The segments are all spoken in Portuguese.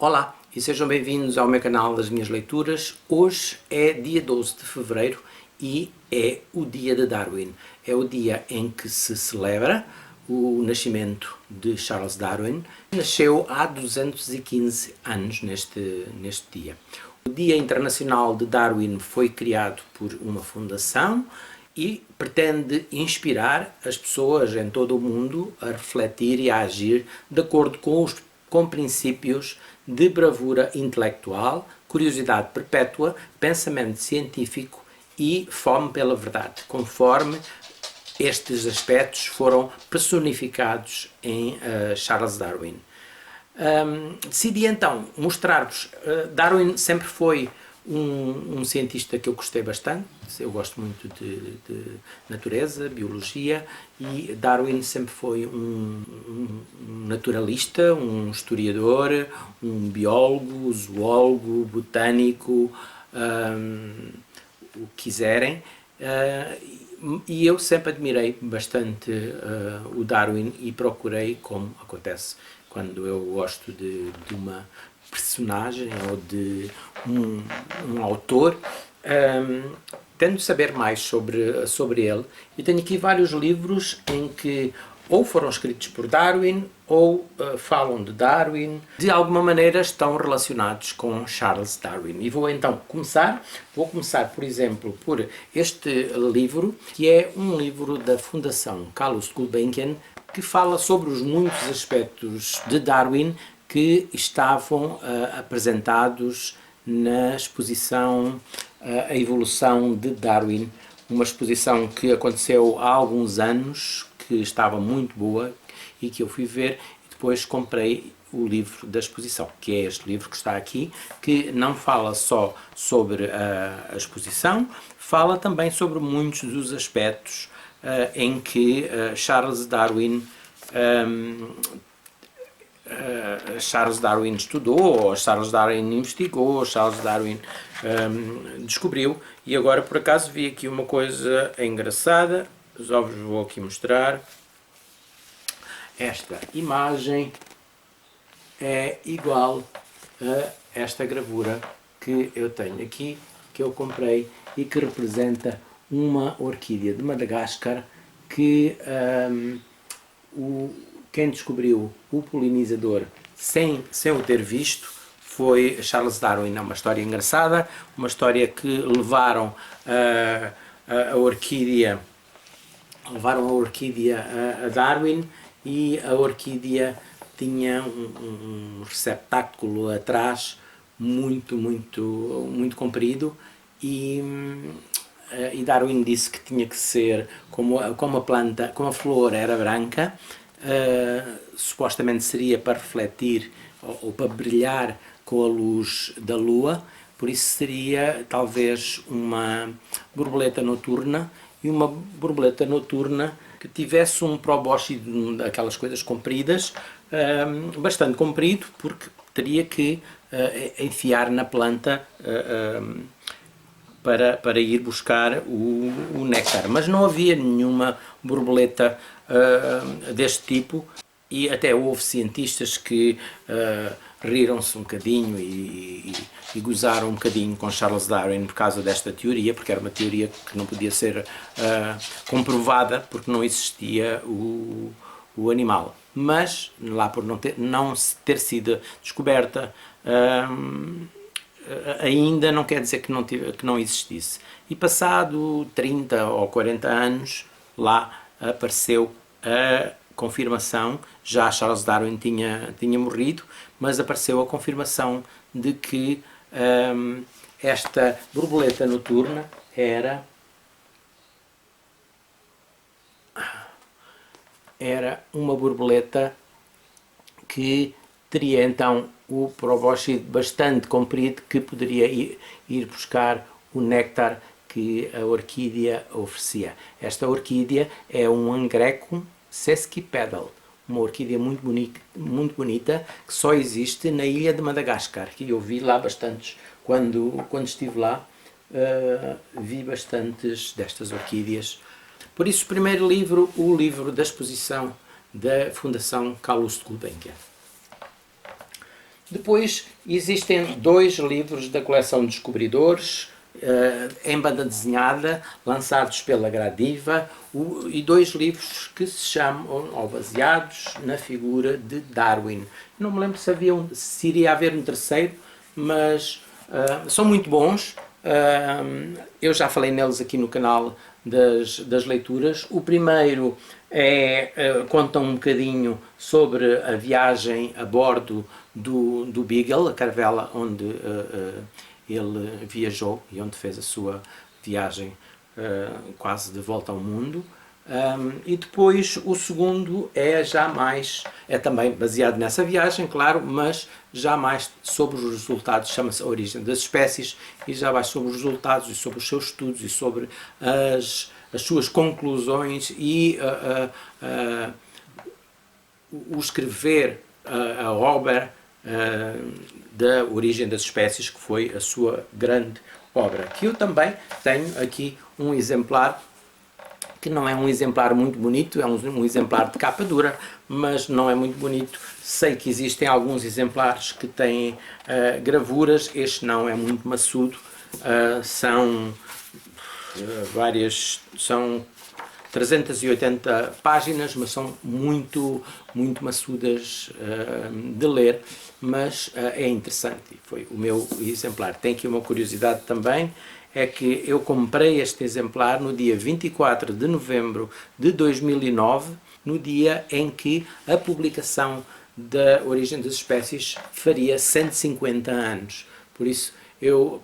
Olá e sejam bem-vindos ao meu canal das minhas leituras. Hoje é dia 12 de fevereiro e é o dia de Darwin. É o dia em que se celebra o nascimento de Charles Darwin. Nasceu há 215 anos neste dia. O Dia Internacional de Darwin foi criado por uma fundação e pretende inspirar as pessoas em todo o mundo a refletir e a agir de acordo com princípios de bravura intelectual, curiosidade perpétua, pensamento científico e fome pela verdade, conforme estes aspectos foram personificados em Charles Darwin. Decidi então mostrar-vos, Darwin sempre foi um cientista que eu gostei bastante. Eu gosto muito de natureza, biologia, e Darwin sempre foi um naturalista, um historiador, um biólogo, zoólogo, botânico, o que quiserem. E eu sempre admirei bastante o Darwin e procurei, como acontece quando eu gosto de uma personagem ou de um autor, tento saber mais sobre ele. E tenho aqui vários livros em que ou foram escritos por Darwin ou falam de Darwin, de alguma maneira estão relacionados com Charles Darwin. E vou então começar, por exemplo, por este livro, que é um livro da Fundação Carlos Gulbenkian, que fala sobre os muitos aspectos de Darwin que estavam apresentados na exposição A Evolução de Darwin, uma exposição que aconteceu há alguns anos, que estava muito boa e que eu fui ver, e depois comprei o livro da exposição, que é este livro que está aqui, que não fala só sobre a exposição, fala também sobre muitos dos aspectos em que Charles Darwin estudou, ou Charles Darwin investigou, ou Charles Darwin descobriu. E agora por acaso vi aqui uma coisa engraçada, já vos vou aqui mostrar. Esta imagem é igual a esta gravura que eu tenho aqui, que eu comprei e que representa uma orquídea de Madagascar que quem descobriu o polinizador sem o ter visto foi Charles Darwin. É uma história engraçada, uma história que levaram a orquídea a Darwin, e a orquídea tinha um receptáculo atrás muito comprido, e Darwin disse que tinha que ser, como a flor era branca, supostamente seria para refletir ou para brilhar com a luz da lua, por isso seria talvez uma borboleta noturna, e uma borboleta noturna que tivesse um probóscide daquelas coisas compridas, bastante comprido, porque teria que enfiar na planta para ir buscar o néctar. Mas não havia nenhuma borboleta deste tipo, e até houve cientistas que riram-se um bocadinho e gozaram um bocadinho com Charles Darwin por causa desta teoria, porque era uma teoria que não podia ser comprovada, porque não existia o animal. Mas, lá por não ter sido descoberta, ainda não quer dizer que não existisse. E passado 30 ou 40 anos, lá apareceu a confirmação. Já Charles Darwin tinha morrido, mas apareceu a confirmação de que esta borboleta noturna era uma borboleta que teria então o probóscide bastante comprido, que poderia ir buscar o néctar que a orquídea oferecia. Esta orquídea é um Angrecum sesquipedal, uma orquídea muito bonita, que só existe na ilha de Madagascar, que eu vi lá bastantes. Quando estive lá, vi bastantes destas orquídeas. Por isso, o primeiro livro, o livro da exposição da Fundação Carlos Gulbenkian. Depois existem 2 livros da coleção Descobridores, em banda desenhada, lançados pela Gradiva, e 2 livros que se chamam, ou baseados na figura de Darwin. Não me lembro se iria haver um terceiro, mas são muito bons. Eu já falei neles aqui no canal das leituras. O primeiro conta um bocadinho sobre a viagem a bordo do Beagle, a caravela onde ele viajou e onde fez a sua viagem quase de volta ao mundo. E depois o segundo é também baseado nessa viagem, claro, mas já mais sobre os resultados, chama-se A Origem das Espécies, e já vai sobre os resultados e sobre os seus estudos e sobre as suas conclusões e o escrever a obra da Origem das Espécies, que foi a sua grande obra. Que eu também tenho aqui um exemplar, que não é um exemplar muito bonito, é um exemplar de capa dura, mas não é muito bonito. Sei que existem alguns exemplares que têm gravuras, este não, é muito maçudo, são 380 páginas, mas são muito maçudas de ler, mas é interessante. Foi o meu exemplar. Tem aqui uma curiosidade também, é que eu comprei este exemplar no dia 24 de novembro de 2009, no dia em que a publicação da Origem das Espécies faria 150 anos. Por isso,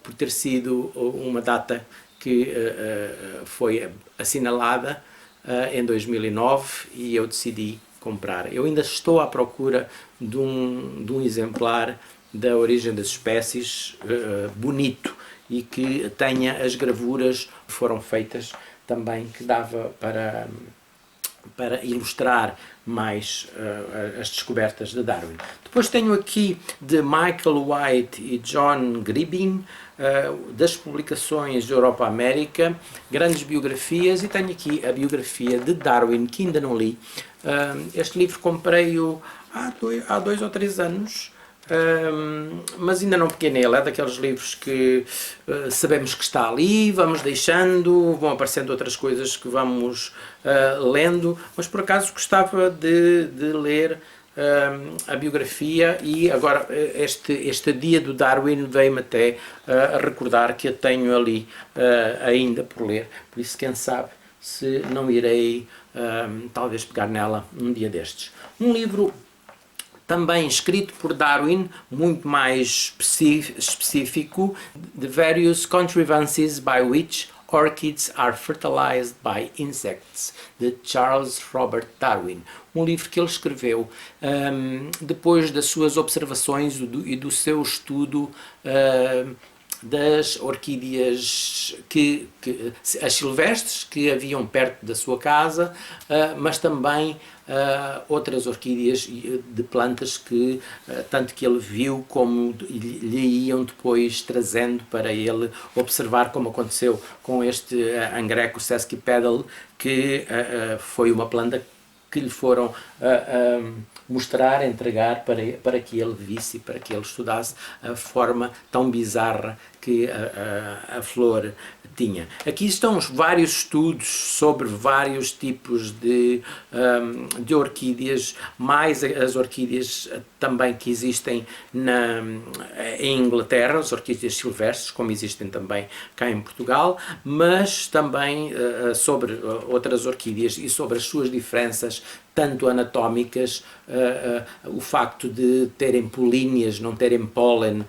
por ter sido uma data que foi assinalada em 2009, e eu decidi comprar. Eu ainda estou à procura de um exemplar da Origem das Espécies bonito e que tenha as gravuras que foram feitas também, que dava para ilustrar mais as descobertas de Darwin. Depois tenho aqui de Michael White e John Gribbin, das publicações de Europa América, grandes biografias, e tenho aqui a biografia de Darwin, que ainda não li. Este livro comprei-o há 2 ou 3 anos, mas ainda não peguei nele. É daqueles livros que sabemos que está ali, vamos deixando, vão aparecendo outras coisas que vamos lendo, mas por acaso gostava de ler a biografia, e agora este dia do Darwin veio-me até a recordar que a tenho ali ainda por ler, por isso quem sabe se não irei talvez pegar nela um dia destes. Um livro também escrito por Darwin, muito mais específico, The Various Contrivances by Which Orchids are Fertilized by Insects, de Charles Robert Darwin. Um livro que ele escreveu depois das suas observações e do seu estudo das orquídeas, as silvestres que haviam perto da sua casa, mas também outras orquídeas de plantas que tanto que ele viu como lhe iam depois trazendo para ele observar, como aconteceu com este Angreco sesquipedale, que foi uma planta que lhe foram mostrar, entregar para que ele visse e para que ele estudasse a forma tão bizarra que a flor tinha. Aqui estão vários estudos sobre vários tipos de orquídeas, mais as orquídeas também que existem em Inglaterra, as orquídeas silvestres, como existem também cá em Portugal, mas também sobre outras orquídeas e sobre as suas diferenças, tanto anatómicas, o facto de terem políneas, não terem pólen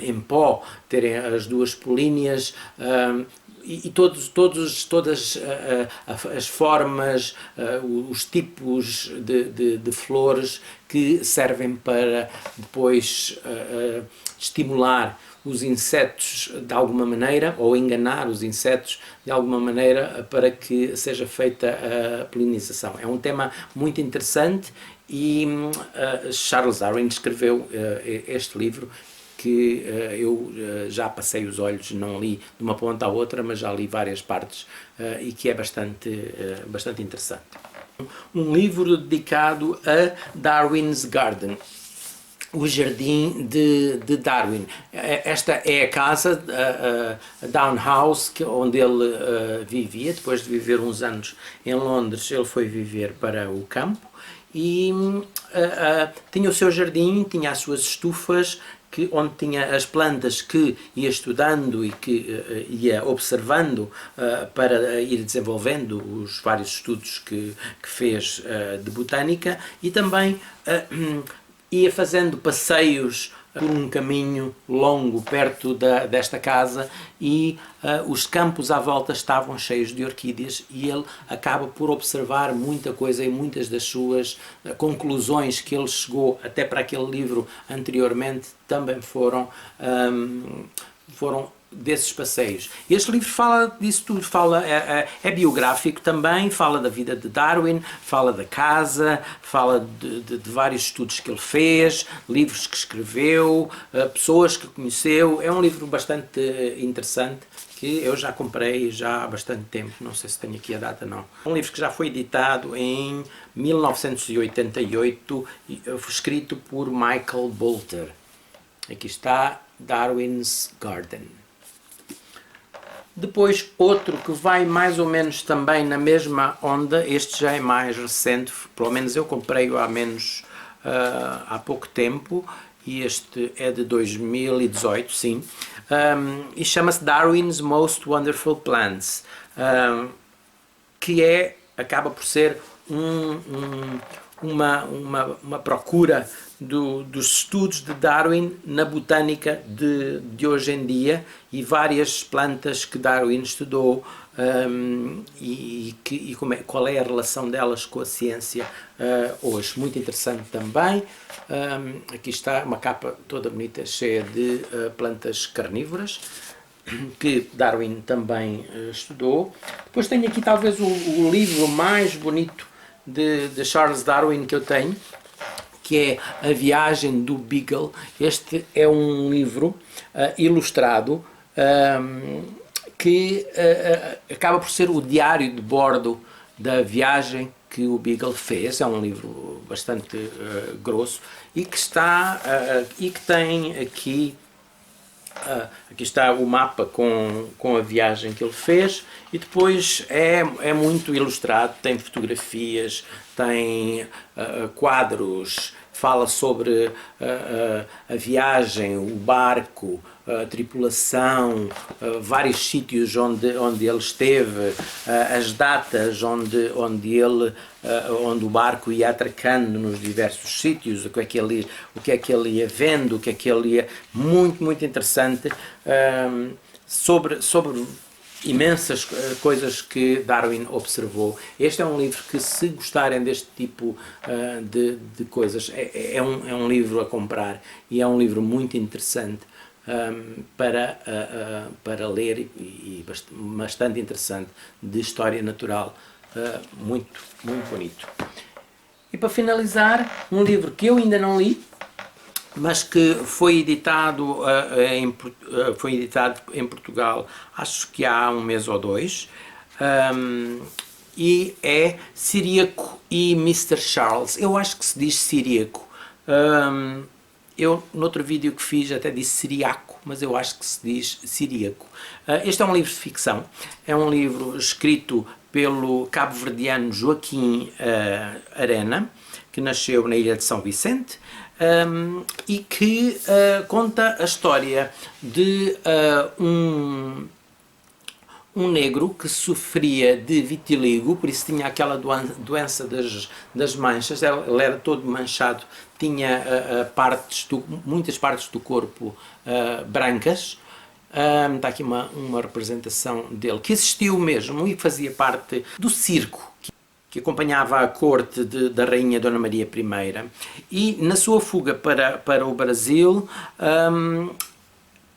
em pó, terem as 2 políneas, e todas as formas, os tipos de flores que servem para depois estimular os insetos de alguma maneira, ou enganar os insetos de alguma maneira, para que seja feita a polinização. É um tema muito interessante, e Charles Darwin escreveu este livro, que eu já passei os olhos, não li de uma ponta à outra, mas já li várias partes, e que é bastante interessante. Um livro dedicado a Darwin's Garden. o jardim de Darwin. Esta é a casa, a Down House, onde ele vivia. Depois de viver uns anos em Londres, ele foi viver para o campo e tinha o seu jardim, tinha as suas estufas, onde tinha as plantas que ia estudando e que ia observando para ir desenvolvendo os vários estudos que fez de botânica, e também ia fazendo passeios por um caminho longo perto desta casa, e os campos à volta estavam cheios de orquídeas, e ele acaba por observar muita coisa, e muitas das suas conclusões que ele chegou até para aquele livro anteriormente também foram desses passeios. Este livro fala disso tudo, é biográfico também, fala da vida de Darwin, fala da casa, fala de vários estudos que ele fez, livros que escreveu, pessoas que conheceu. É um livro bastante interessante, que eu já comprei já há bastante tempo, não sei se tenho aqui a data, não. É um livro que já foi editado em 1988, escrito por Michael Bolter. Aqui está, Darwin's Garden. Depois, outro que vai mais ou menos também na mesma onda, este já é mais recente, pelo menos eu comprei-o há pouco tempo, e este é de 2018, sim, e chama-se Darwin's Most Wonderful Plants, que acaba por ser uma procura dos estudos de Darwin na botânica de hoje em dia, e várias plantas que Darwin estudou, qual é a relação delas com a ciência hoje. Muito interessante também. Aqui está uma capa toda bonita, cheia de plantas carnívoras, que Darwin também estudou. Depois tenho aqui talvez o livro mais bonito de Charles Darwin que eu tenho, que é A Viagem do Beagle. Este é um livro ilustrado que acaba por ser o diário de bordo da viagem que o Beagle fez. É um livro bastante grosso, e que tem aqui está o mapa com a viagem que ele fez, e depois é muito ilustrado, tem fotografias, tem quadros, fala sobre a viagem, o barco, a tripulação, vários sítios onde ele esteve, as datas onde o barco ia atracando nos diversos sítios, o que é que ele ia vendo, o que é que ele ia... Muito interessante, sobre imensas coisas que Darwin observou. Este é um livro que, se gostarem deste tipo de coisas, é um livro a comprar, e é um livro muito interessante para ler, e bastante interessante, de história natural, muito bonito. E para finalizar, um livro que eu ainda não li, mas que foi editado em Portugal, acho que há um mês ou dois, e é Ciríaco e Mr. Charles. Eu acho que se diz Ciríaco. Eu, no outro vídeo que fiz, até disse Ciriaco, mas eu acho que se diz Ciríaco. Este é um livro de ficção, é um livro escrito pelo cabo-verdiano Joaquim Arena, que nasceu na ilha de São Vicente, e que conta a história de um negro que sofria de vitiligo, por isso tinha aquela doença das manchas. Ele era todo manchado, tinha muitas partes do corpo brancas. Está aqui uma representação dele, que existiu mesmo e fazia parte do circo que acompanhava a corte da rainha Dona Maria I, e na sua fuga para o Brasil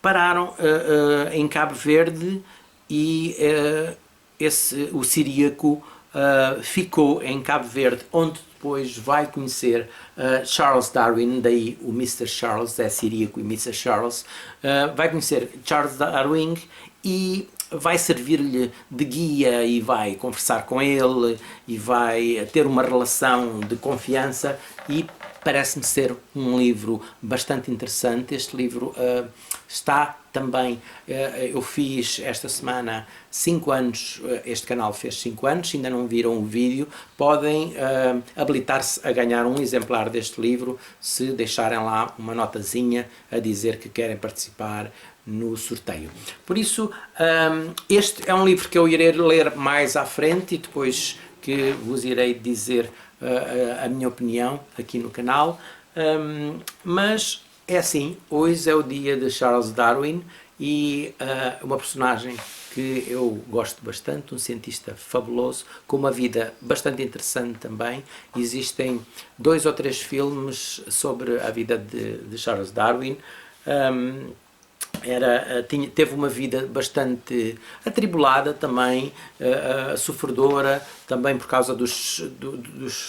pararam em Cabo Verde, e o Ciríaco ficou em Cabo Verde, onde depois vai conhecer Charles Darwin, daí o Mr. Charles, é Ciríaco e Mr. Charles. Vai conhecer Charles Darwin e vai servir-lhe de guia, e vai conversar com ele, e vai ter uma relação de confiança, e parece-me ser um livro bastante interessante. Este livro está também, eu fiz esta semana 5 anos, este canal fez 5 anos, se ainda não viram o vídeo, podem habilitar-se a ganhar um exemplar deste livro se deixarem lá uma notazinha a dizer que querem participar no sorteio. Por isso, este é um livro que eu irei ler mais à frente e depois que vos irei dizer a minha opinião aqui no canal, mas é assim, hoje é o dia de Charles Darwin e uma personagem que eu gosto bastante, um cientista fabuloso, com uma vida bastante interessante também. Existem 2 ou 3 filmes sobre a vida de Charles Darwin. Teve uma vida bastante atribulada também, sofredora, também por causa dos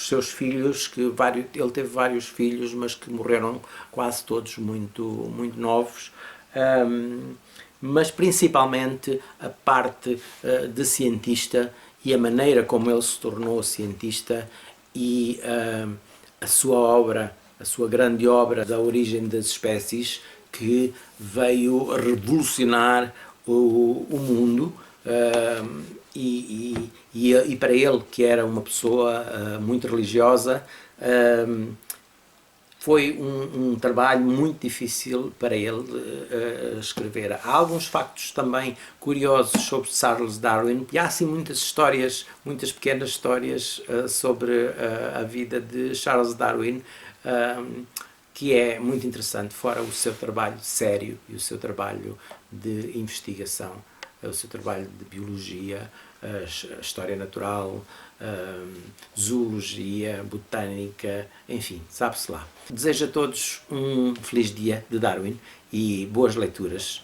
seus filhos, ele teve vários filhos, mas que morreram quase todos muito novos. Mas principalmente a parte de cientista e a maneira como ele se tornou cientista e a sua obra, a sua grande obra da origem das espécies, que veio revolucionar o mundo, e para ele, que era uma pessoa muito religiosa, foi um trabalho muito difícil para ele escrever. Há alguns factos também curiosos sobre Charles Darwin, e há assim muitas histórias, muitas pequenas histórias sobre a vida de Charles Darwin, que é muito interessante, fora o seu trabalho sério e o seu trabalho de investigação, o seu trabalho de biologia, a história natural, zoologia, botânica, enfim, sabe-se lá. Desejo a todos um feliz dia de Darwin e boas leituras.